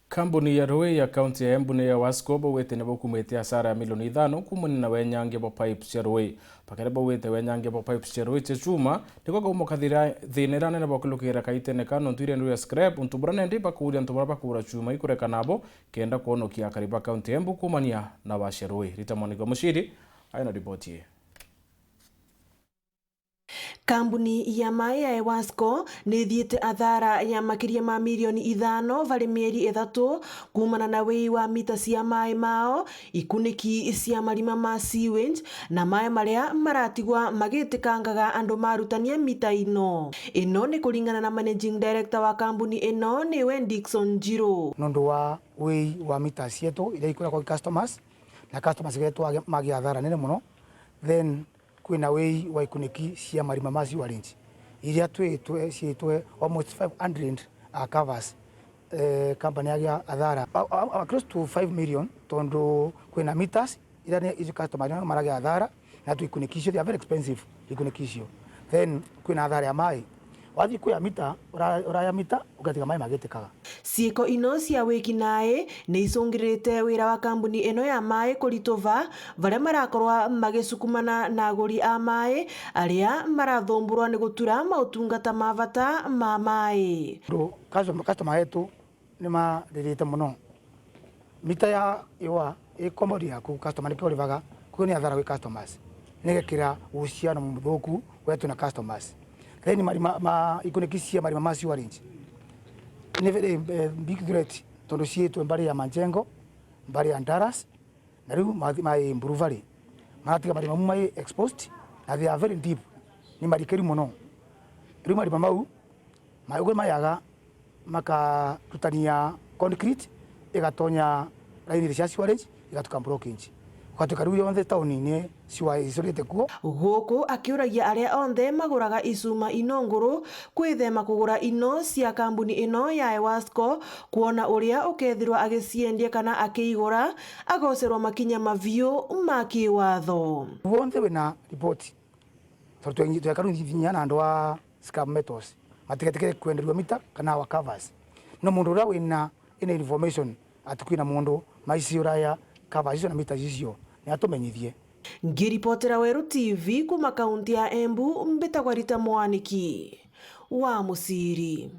Kambuni ya Rũĩ ya kaunti ya Embu ya Wasco bauĩte nĩ bakumĩte hasara ya milioni 5 kumana na wenyangia bo pipe cia rũĩ. Pakere bauĩte wenyangia bo pipe cia rũĩ cia chuma nĩko kaumoka thĩna nene bakũlũkĩra kaitene kano ntwire ndu ya scrap ntubura nendi bakuria ntubura bakura chuma ikureka nabo kenda kuonokia kariba kaunti ya Embu kumania na washa rũĩ. Rita Monica Mushiri aina ripoti hii. Kambuni ya maĩ ya Wasco nĩ thiĩte athara ya makĩria ma milioni 5 varĩ mĩeri 3 kumana na wĩi wa mita cia maĩ mao, ikunĩki cia marima ma sewage na maĩ marĩa maratigwa magĩtĩkangaga andũ marutania mita ino. Ĩno nĩ kũringana na managing director wa kambuni ĩno nĩwe Dickson Njiro. Nondu wa wĩi wa mita cietu iria ikoragwo customers na customers getwa magĩa athara nene mũno, then kwina wĩi wa ikunĩki cia marima ma sewerage iria ciĩtwe almost 500 covers. Company yagia athara close to 5 million tondu kwina meters iria ni customers maragia athara na tu ikunĩki icio they are very expensive ikunĩki icio. Then kwina athara ya maĩ wathi kuya mita uraya mita ugatiga maĩ magĩtĩkaga. Ciĩko ino cia wĩkinaĩ nĩ icũngĩrĩte wĩra wa kambuni ĩno ya maĩ kũritũva varia marakorwa magĩcukumana na agũri a maĩ arĩa marathũmbũrwa nĩ gũtura maũtungata ma bata ma maĩ. Customer yetu nĩ marirĩte mũno mita ya iwa ĩkomodi yaku customer nĩkĩo ũrĩvaga kwĩ athara gwĩ customers nĩgekĩra uhusiano mũthũku wetu na customers. Then marima ikunĩki cia marima ma sewerage ni very big threat tondu ciĩtwe mbari ya Majengo, mbari ya Ndaras na riu mai Mburuvari maratiga marima mai exposed na they are very deep ni marikeri muno. Riu marima mau maugwe mayaga makarutania concrete igatonya raini cia sewerage igatuka blockage kwatuka riu yonthe tauni-inĩ ciwa icorete kuo. Gũkũ akĩũragia arĩa onthe magũraga icuma ino ngũrũ kwĩthema kũgũra ino cia kambuni ino ya Wasco kuona ũrĩa ũkethirwa agĩciendia kana akĩigũra agocerwa makinya maviũ ma kĩwatho. Wonthe wĩna report tondu twekaru thinya na andũ a scrap metals matigetekere kwenderwa mita kana wa covers no mundu ũrĩa wĩna information ati kwĩna mundu maici ũraya covers icio na mita icio ni atumenyithie. Ngiripotera Weru TV kuma kaunti ya Embu, mbitagwa Rita Mwaniki wa Musiri.